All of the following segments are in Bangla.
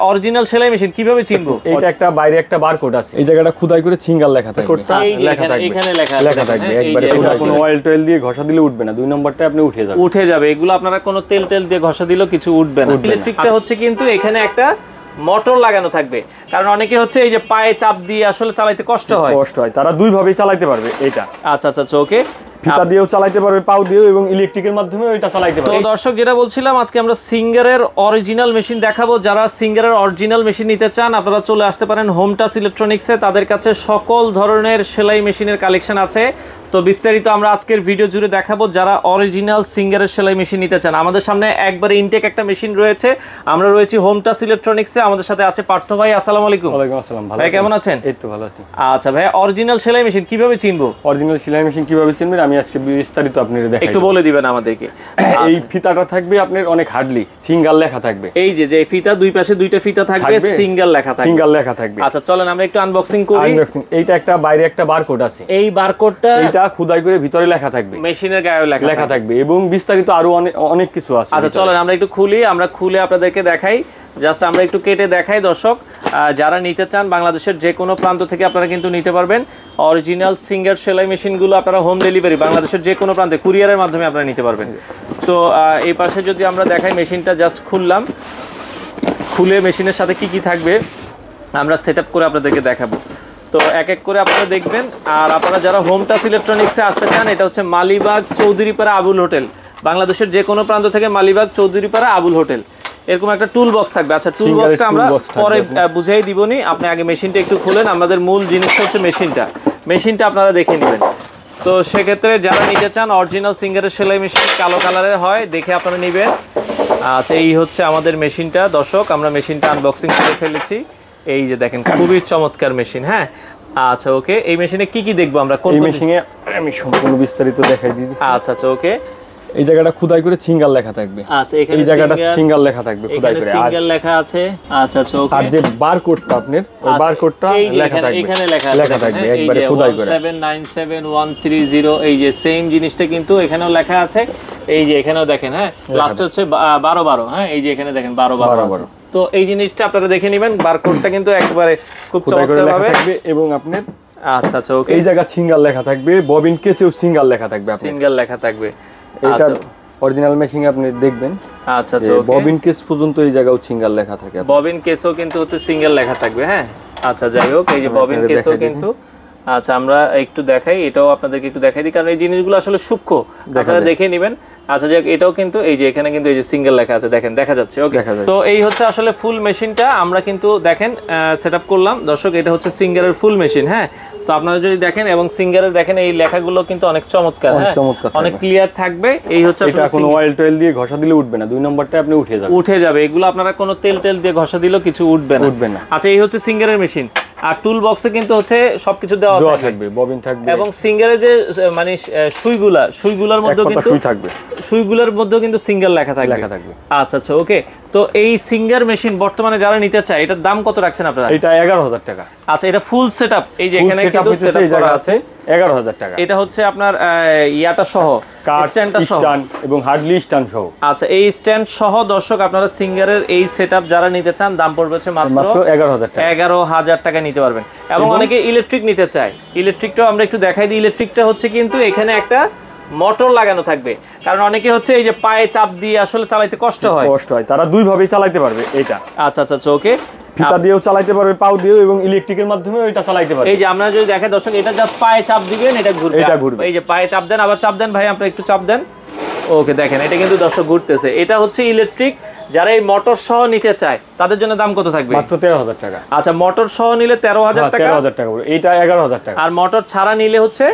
অরিজিনাল সেলাই মেশিন কিভাবে চিনবো? এটা একটা বাইরে একটা বারকোড আছে, এই জায়গাটা খোদাই করে সিঙ্গেল লেখা থাকবে। কোডটা লেখা থাকবে, এখানে লেখা থাকবে একবারে কোনো অয়েল টয়েল দিয়ে ঘষা দিলে উঠবে না। দুই নম্বরটা আপনি উঠে যাবে। এগুলো আপনারা কোনো তেল দিয়ে ঘষা দিলেও কিছু উঠবে না। ইলেকট্রিকটা হচ্ছে কিন্তু এখানে একটা মোটর লাগানো থাকবে, কারণ অনেকে হচ্ছে এই যে পায়ে চাপ দিয়ে আসলে চালাইতে কষ্ট হয়, তারা দুই ভাবেই চালাতে পারবে এটা। আচ্ছা ওকে, ফিতা দিয়েও চালাতে পারবে, পাও দিয়েও, এবং ইলেকট্রিকের মাধ্যমেও এটা চালাতে পারবে। তো দর্শক যেটা বলছিলাম, আজকে আমরা সিঙ্গারের অরিজিনাল মেশিন দেখাবো। যারা সিঙ্গারের অরিজিনাল মেশিন নিতে চান আপনারা চলে আসতে পারেন হোম টাচ ইলেকট্রনিক্সে। তাদের কাছে সকল ধরনের সেলাই মেশিনের কালেকশন আছে। তো বিস্তারিত আমরা আজকের ভিডিও জুড়ে দেখাবো। যারা অরিজিনাল সিঙ্গারের সেলাই মেশিন নিতে চান, আমাদের সামনে একবারে ইনটেক একটা মেশিন রয়েছে। আমরা রয়েছি হোম টাচ ইলেকট্রনিক্সে। আমাদের সাথে আছে পার্থ ভাই। আসসালামু আলাইকুম। ওয়ালাইকুম আসসালাম। ভাই কেমন আছেন? এই তো ভালো আছি। আচ্ছা ভাই, অরিজিনাল সেলাই মেশিন কিভাবে চিনবো? অরিজিনাল সেলাই মেশিন কিভাবে চিনবেন আমি আজকে বিস্তারিত আপনাদের দেখাই। একটু বলে দিবেন আমাদেরকে। এই ফিতাটা থাকবে আপনার অনেক হার্ডলি সিঙ্গেল লেখা থাকবে। এই যে ফিতা, দুই পাশে দুইটা ফিতা থাকবে, সিঙ্গেল লেখা থাকবে। আচ্ছা চলেন আমরা একটু আনবক্সিং করি। এইটা একটা বাইরে একটা বারকোড আছে, এই বারকোডটা এটা খোদাই করে ভিতরে লেখা থাকবে, মেশিনের গায়ে লেখা থাকবে, এবং বিস্তারিত আরো অনেক কিছু আছে। আচ্ছা চলেন আমরা একটু খুলি, আমরা খুলে আপনাদেরকে দেখাই। জাস্ট আমরা একটু কেটে দেখাই দর্শক। যারা নিতে চান বাংলাদেশের যে কোনো প্রান্ত থেকে আপনারা কিন্তু নিতে পারবেন। অরিজিনাল সিঙ্গার সেলাই মেশিনগুলো আপনারা হোম ডেলিভারি বাংলাদেশের যে কোনো প্রান্তে কুরিয়ারের মাধ্যমে আপনারা নিতে পারবেন। তো এই পাশে যদি আমরা দেখাই, মেশিনটা জাস্ট খুললাম, খুলে মেশিনের সাথে কি থাকবে আমরা সেট আপ করে আপনাদেরকে দেখাবো। তো এক এক করে আপনারা দেখবেন। আর আপনারা যারা হোম টাচ ইলেকট্রনিক্সে আসতে চান, এটা হচ্ছে মালিবাগ চৌধুরীপাড়া আবুল হোটেল। বাংলাদেশের যে কোনো প্রান্ত থেকে মালিবাগ চৌধুরীপাড়া আবুল হোটেল। এরকম একটা টুল বক্স থাকবে। আচ্ছা টুল বক্সটা আমরা পরে বুঝাই দিবনি, আপনি আগে মেশিনটা একটু খুলেন। আমাদের মূল জিনিসটা হচ্ছে মেশিনটা আপনারা দেখে নেবেন। তো সেক্ষেত্রে যারা নিতে চান অরিজিনাল সিঙ্গারের সেলাই মেশিন, কালো কালারের হয়, দেখে আপনারা নেবেন। আচ্ছা এই হচ্ছে আমাদের মেশিনটা দর্শক। আমরা মেশিনটা আনবক্সিং করে ফেলেছি। এই যে দেখেন, খুবই চমৎকার মেশিন। হ্যাঁ আচ্ছা ওকে, এই মেশিনে কি দেখবো আমরা? এই মেশিনে আমি সম্পূর্ণ বিস্তারিত দেখাই দিয়েছি। আচ্ছা ওকে, এই জায়গাটা খোদাই করে সিঙ্গেল লেখা থাকবে। আচ্ছা এখানে এই জায়গাটা সিঙ্গেল লেখা থাকবে, খোদাই করে সিঙ্গেল লেখা আছে। আচ্ছা ওকে, আর যে বারকোডটা আপনার, ওই বারকোডটা লেখা থাকবে, এখানে লেখা থাকবে একবারে খোদাই করে 1797130। এই যে সেম জিনিসটা কিন্তু এখানেও লেখা আছে। এই যে এখানেও দেখেন, হ্যাঁ লাস্ট হচ্ছে 1212। হ্যাঁ এই যে এখানে দেখেন 1212। তো এই জিনিসটা আপনারা দেখে নেবেন। বারকোডটা কিন্তু একবারে খুব চমৎকার ভাবে থাকবে। এবং আপনার আচ্ছা ওকে, এই জায়গা সিঙ্গেল লেখা থাকবে, ববিন কেসেও সিঙ্গেল লেখা থাকবে, সিঙ্গেল লেখা থাকবে। এটা অরিজিনাল মেশিনে আপনি দেখবেন। আচ্ছা ওকে, ববিন কেস পর্যন্ত এই জায়গাও সিঙ্গেল লেখা থাকে। ববিন কেসও কিন্তু হচ্ছে সিঙ্গেল লেখা থাকবে। হ্যাঁ আচ্ছা যাই হোক, এই যে ববিন কেসও কিন্তু। আচ্ছা আমরা একটু দেখাই, এটাও আপনাদেরকে একটু দেখাই দিই, কারণ এই জিনিসগুলো আসলে সূক্ষ্ম, আপনারা দেখে নেবেন। আচ্ছা যাক, এটাও কিন্তু এই যে এখানে কিন্তু এই যে সিঙ্গেল লেখা আছে, দেখেন দেখা যাচ্ছে। ওকে, তো এই হচ্ছে আসলে ফুল মেশিনটা। আমরা কিন্তু দেখেন সেটআপ করলাম দর্শক। এটা হচ্ছে সিঙ্গারের ফুল মেশিন। হ্যাঁ তো আপনারা যদি দেখেন, এবং সিঙ্গারের দেখেন এই লেখাগুলো কিন্তু অনেক চমৎকার, অনেক ক্লিয়ার থাকবে। এই হচ্ছে আসলে কোনো অয়েল টয়েল দিয়ে ঘষা দিলে উঠবে না। দুই নম্বরটা আপনি উঠে যাবে। এগুলো আপনারা কোনো তেল দিয়ে ঘষা দিলেও কিছু উঠবে না। আচ্ছা এই হচ্ছে সিঙ্গারের মেশিন। আর টুল বক্সে কিন্তু হচ্ছে সবকিছু দেওয়া থাকবে, ববিন থাকবে, এবং সিঙ্গারের যে মানে সুইগুলার মধ্যে কিন্তু সুইগুলার মধ্যেও কিন্তু সিঙ্গেল লেখা থাকবে। আচ্ছা ওকে, তো এই সিঙ্গার মেশিন বর্তমানে যারা নিতে চায়, এটার দাম কত রাখছেন আপনারা? এটা 11000 টাকা। আচ্ছা এটা ফুল সেটআপ, এই যে এখানে কিন্তু সেটআপ করা আছে 11000 টাকা। এটা হচ্ছে আপনার ইয়াটা সহ, স্ট্যান্ডটা সহ, এবং হার্ডলি স্ট্যান্ড সহ। আচ্ছা এই স্ট্যান্ড সহ দর্শক আপনারা সিঙ্গারের এই সেটআপ যারা নিতে চান, দাম পড়বে হচ্ছে মাত্র 11000 টাকা। 11000 টাকা নিতে পারবেন। এবং অনেকে ইলেকট্রিক নিতে চায়, ইলেকট্রিকটাও আমরা একটু দেখাই দিই। ইলেকট্রিকটা হচ্ছে কিন্তু এখানে একটা মোটর লাগানো থাকবে, কারণ অনেকে হচ্ছে এই যে পায়ে চাপ দিয়ে আসলে চালাইতে কষ্ট হয়, তারা দুই ভাবেই চালাতে পারবে এটা। আচ্ছা ওকে, ফিতা দিয়েও চালাতে পারবে, পাও দিয়েও, এবং ইলেকট্রিকের মাধ্যমে এটা চালাতে পারবে। এই যে আমরা যদি দেখেন দর্শক, এটা জাস্ট পায়ে চাপ দিবেন, এটা ঘুরবে। এই যে পায়ে চাপ দেন, আবার চাপ দেন, ভাই আপনি একটু চাপ দেন। ওকে দেখেন, এটা কিন্তু দর্শক ঘুরতেছে। এটা হচ্ছে ইলেকট্রিক। যারা এই মোটর সহ নিতে চায় তাদের জন্য দাম কত থাকবে? মাত্র 13000 টাকা। আচ্ছা মোটর সহ নিলে 13000 টাকা। 13000 টাকা। এইটা 11000 টাকা। আর মোটর ছাড়া নিলে হচ্ছে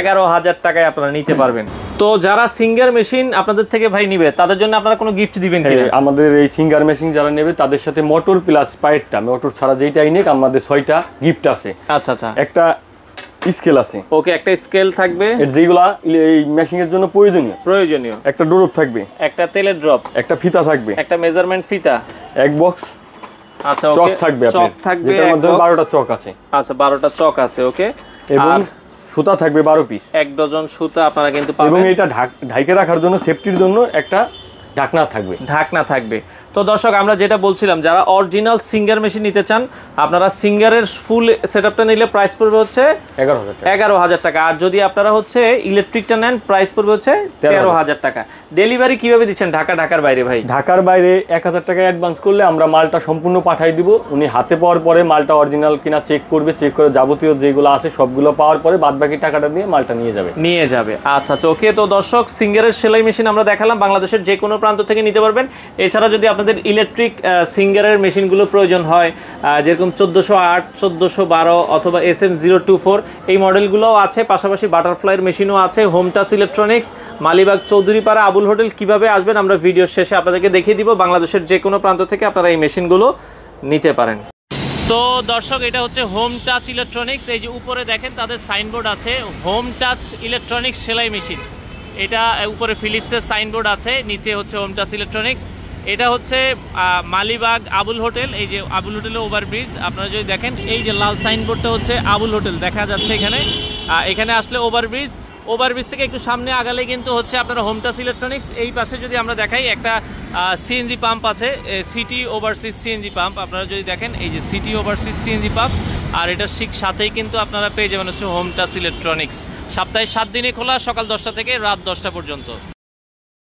11000 টাকায় আপনারা নিতে পারবেন। তো যারা সিঙ্গার মেশিন আপনাদের থেকে ভাই নিবে, তাদের জন্য আপনারা কোনো গিফট দিবেন কি? আমাদের এই সিঙ্গার মেশিন যারা নেবে তাদের সাথে মোটর প্লাস পাইপটা, মোটর ছাড়া যেইটাই নিক, আমাদের 6টা গিফট আছে। আচ্ছা একটা স্কেল আছে। ওকে, একটা স্কেল থাকবে, যেগুলা এই মেশিনের জন্য প্রয়োজনীয়। একটা ড্রপ থাকবে, একটা তেলের ড্রপ, একটা ফিতা থাকবে, একটা মেজারমেন্ট ফিতা, এক বক্স। আচ্ছা চক থাকবে, যেটার মধ্যে 12টা চক আছে। আচ্ছা 12টা চক আছে। ওকে, এবং সুতা থাকবে 12 পিস, 1 ডজন সুতা আপনারা কিন্তু পাবেন। এবং এটা ঢাইকে রাখার জন্য, সেফটির জন্য একটা ঢাকনা থাকবে। তো দর্শক আমরা যেটা বলছিলাম, যারা অরিজিনাল সিঙ্গার মেশিন নিতে চান, আপনারা সিঙ্গারের ফুল সেটআপটা নিলে প্রাইস পড়বে হচ্ছে 11,000 টাকা। আর যদি আপনারা হচ্ছে ইলেকট্রিকটা নেন প্রাইস পড়বে হচ্ছে 13,000 টাকা। ডেলিভারি কিভাবে দিচ্ছেন ঢাকার বাইরে ভাই? ঢাকার বাইরে 1000 টাকা অ্যাডভান্স করলে আমরা মালটা সম্পূর্ণ পাঠিয়ে দিব। উনি হাতে পাওয়ার পরে মালটা অরিজিনাল কিনা চেক করবে, চেক করে যাবতীয় যেগুলো আছে সবগুলো পাওয়ার পরে বাদবাকি টাকাটা দিয়ে মালটা নিয়ে যাবে। আচ্ছা ওকে। তো দর্শক সিঙ্গারের সেলাই মেশিন আমরা দেখালাম, বাংলাদেশের যে কোনো প্রান্ত থেকে নিতে পারবেন। এছাড়া যদি আপনাদের ইলেকট্রিক সিঙ্গারের মেশিনগুলো প্রয়োজন হয়, যেরকম 1408, 1412 অথবা SM024 এই মডেলগুলোও আছে, পাশাপাশি বাটারফ্লাইয়ের মেশিনও আছে। Home touch electronics, Malibagh Chowdhurypara Abul hotel. কিভাবে আসবেন আমরা ভিডিও শেষে আপনাদেরকে দেখিয়ে দিব। বাংলাদেশের যে কোনো প্রান্ত থেকে আপনারা এই মেশিনগুলো নিতে পারেন। তো দর্শক এটা হচ্ছে হোম টাচ ইলেকট্রনিক্স। এই যে উপরে দেখেন তাদের সাইনবোর্ড আছে, হোম টাচ ইলেকট্রনিক্স সেলাই মেশিন। এটা উপরে ফিলিপসের সাইনবোর্ড আছে, নিচে হচ্ছে হোম টাচ ইলেকট্রনিক্স। এটা হচ্ছে মালিবাগ আবুল হোটেল। এই যে আবুল হোটেলের ওভারব্রিজ, আপনারা যদি দেখেন এই যে লাল সাইনবোর্ডটা হচ্ছে আবুল হোটেল দেখা যাচ্ছে এখানে। এখানে আসলে ওভারব্রিজ থেকে একটু সামনে আগালে কিন্তু হচ্ছে আপনারা হোম টাচ ইলেকট্রনিক্স। এই পাশে যদি আমরা দেখাই একটা সিএনজি পাম্প আছে, সিটি ওভারসিজ সিএনজি পাম্প। আপনারা যদি দেখেন এই যে সিটি ওভারসিজ সিএনজি পাম্প, আর এটার ঠিক সাথেই কিন্তু আপনারা পেয়ে যাবেন হচ্ছে হোম টাচ ইলেকট্রনিক্স। সপ্তাহে 7 দিনে খোলা, সকাল 10টা থেকে রাত 10টা পর্যন্ত।